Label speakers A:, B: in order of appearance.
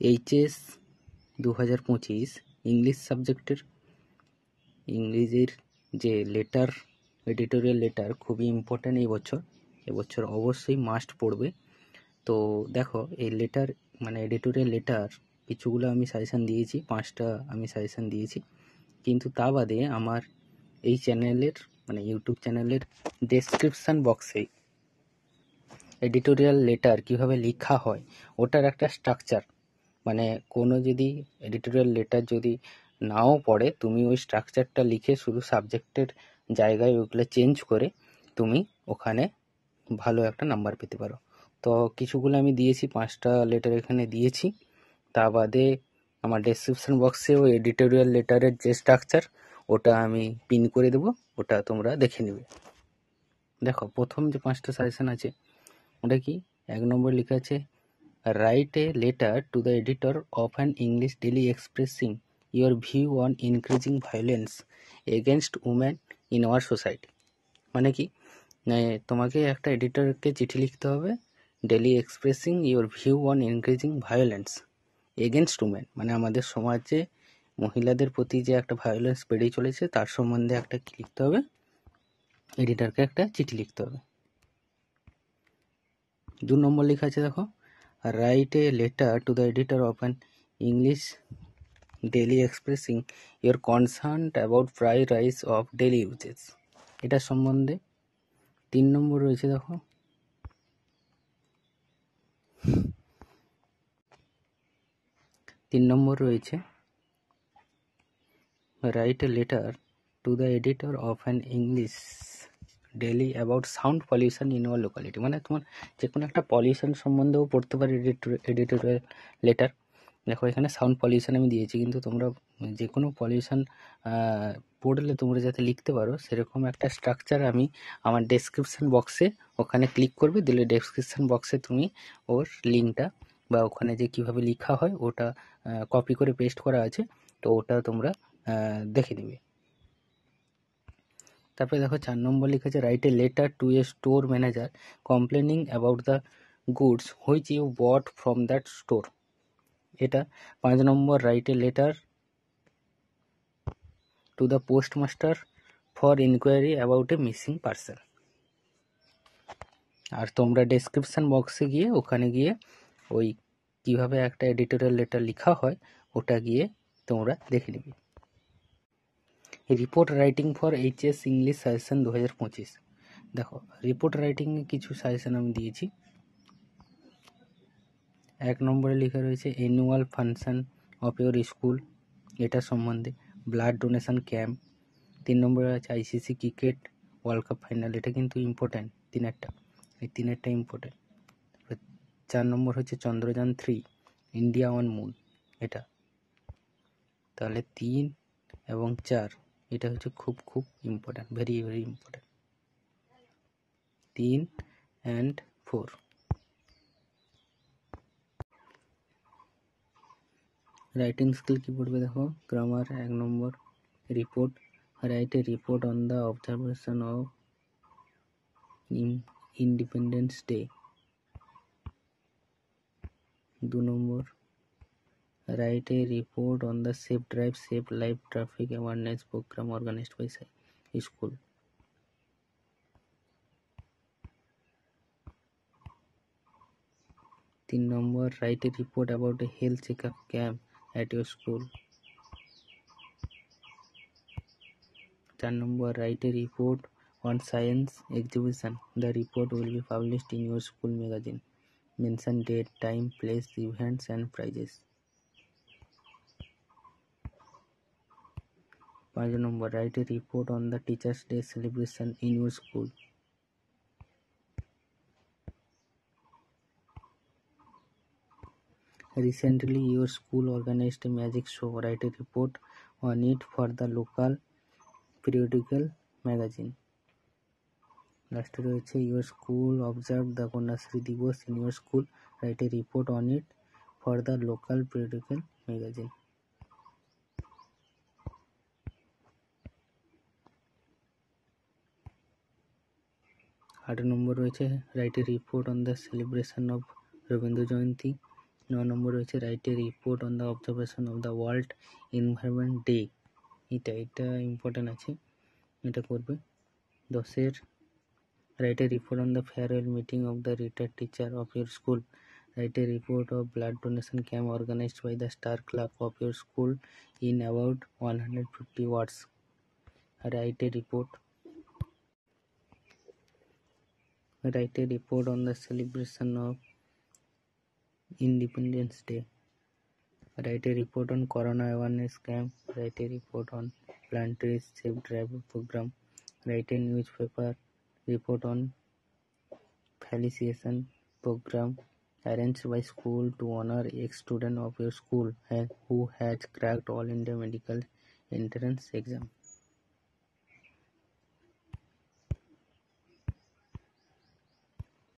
A: HS 2025 English সাবজেক্টের ইংরেজির যে লেটার, এডিটোরিয়াল লেটার খুবই ইম্পর্ট্যান্ট এবছর অবশ্যই মাস্ট পড়বে। তো দেখো এই লেটার মানে এডিটোরিয়াল লেটার কিছুগুলো আমি সাজেশান দিয়েছি, 5টা আমি সাজেশান দিয়েছি, কিন্তু তা বাদে আমার এই চ্যানেলের মানে ইউটিউব চ্যানেলের ডেসক্রিপশান বক্সে এডিটোরিয়াল লেটার কীভাবে লেখা হয় ওটার একটা স্ট্রাকচার, মানে কোনো যদি এডিটোরিয়াল লেটার যদি নাও পড়ে তুমি ওই স্ট্রাকচারটা লিখে শুধু সাবজেক্টের জায়গায় ওইগুলো চেঞ্জ করে তুমি ওখানে ভালো একটা নাম্বার পেতে পারো। তো কিছুগুলো আমি দিয়েছি, 5টা লেটার এখানে দিয়েছি। তা বাদে আমার ডেসক্রিপশন বক্সে ওই এডিটোরিয়াল লেটারের যে স্ট্রাকচার ওটা আমি পিন করে দেবো, ওটা তোমরা দেখে নেবে। দেখো প্রথম যে 5টা সাজেশন আছে ওটা কি, 1 নম্বর লেখা আছে write a letter to the editor of an English daily expressing your view on increasing violence against women in our society. মানে কি, তোমাকে একটা এডিটরকে চিঠি লিখতে হবে daily expressing your view on increasing violence against women, মানে আমাদের সমাজে মহিলাদের প্রতি যে একটা ভায়োলেন্স বেড়েই চলেছে তার সম্বন্ধে একটা কি লিখতে হবে, এডিটরকে একটা চিঠি লিখতে হবে। 2 নম্বর লেখা আছে দেখো right a letter to the editor of an English daily expressing your concern about fried rice of daily uses, এটা সম্বন্ধে। 3 নম্বর রয়েছে দেখো right a letter to the editor of an English daily about sound pollution in our locality, মানে তোমার যে কোনো একটা pollution সম্বন্ধেও পড়তে পারে এডিটোরিয়াল লেটার। দেখো এখানে সাউন্ড পলিউশন আমি দিয়েছি, কিন্তু তোমরা যে কোনো পলিউশন পড়লে তোমরা যাতে লিখতে পারো সেরকম একটা স্ট্রাকচার আমি আমার ডেসক্রিপশান বক্সে ওখানে ক্লিক করবে, দিলে ডেসক্রিপশান বক্সে তুমি ওর লিঙ্কটা বা ওখানে যে কীভাবে লেখা হয় ওটা কপি করে পেস্ট করা আছে, তো ওটা তোমরা দেখে নেবে। তারপরে দেখো 4 নম্বর লেখা আছে write a letter to a store manager complaining about the goods which you bought from that store. এটা 5 number write a letter to the postmaster for inquiry about a missing parcel. আর তোমরা description বক্সে গিয়ে ওখানে গিয়ে ওই কীভাবে একটা এডিটোরিয়াল লেটার লেখা হয় ওটা গিয়ে তোমরা দেখে নিবে। Report writing for HS English suggestion 2025। দেখো রিপোর্ট রাইটিংয়ে কিছু সাজেশন আমি দিয়েছি। 1 নম্বরে লেখা রয়েছে annual function of your school, এটা সম্বন্ধে। Blood donation camp. 3 নম্বরে আছে ICC cricket world cup final, এটা কিন্তু ইম্পর্ট্যান্ট, এই তিনেরটা ইম্পর্ট্যান্ট। 4 নম্বর হচ্ছে চন্দ্রযান 3 ইন্ডিয়া অন মুন, এটা তাহলে 3 এবং 4 এটা হচ্ছে খুব important, very very important. 3 and 4। Writing skill কি পড়বে দেখো, গ্রামার 1 নম্বর। Report, write a report on the observation of independence day. 2 নম্বর write a report on the safe drive safe life traffic awareness programme organised by school. 3 নম্বর write a report about a health checkup camp at your school. 4 number write a report on science exhibition. The report will be published in your school magazine. Mention date, time, place, events and prizes. 5 number write a report on the Teachers Day celebration in your school. Recently your school organized a magic show. Write a report on it for the local periodical magazine. Last রয়েছে your school observed the Kanyashree দিবস in your school. Write a report on it for the local periodical magazine. আট নম্বর রয়েছে write a report on the celebration of Rabindra Jayanti নম্বর হচ্ছে right a report on the observation of the world environment day. এটা important আছে, এটা করবে। 10 right a report on the farewell meeting of the retired teacher of your school. Write a report of blood donation camp organized by the Star Club of your school in about 150 words. Write a report on the celebration of Independence Day. Write a report on Corona awareness camp. Write a report on Plant Trees Save Driver program. Write a newspaper report on felicitation program arranged by school to honor ex-student of your school who has cracked all India medical entrance exam.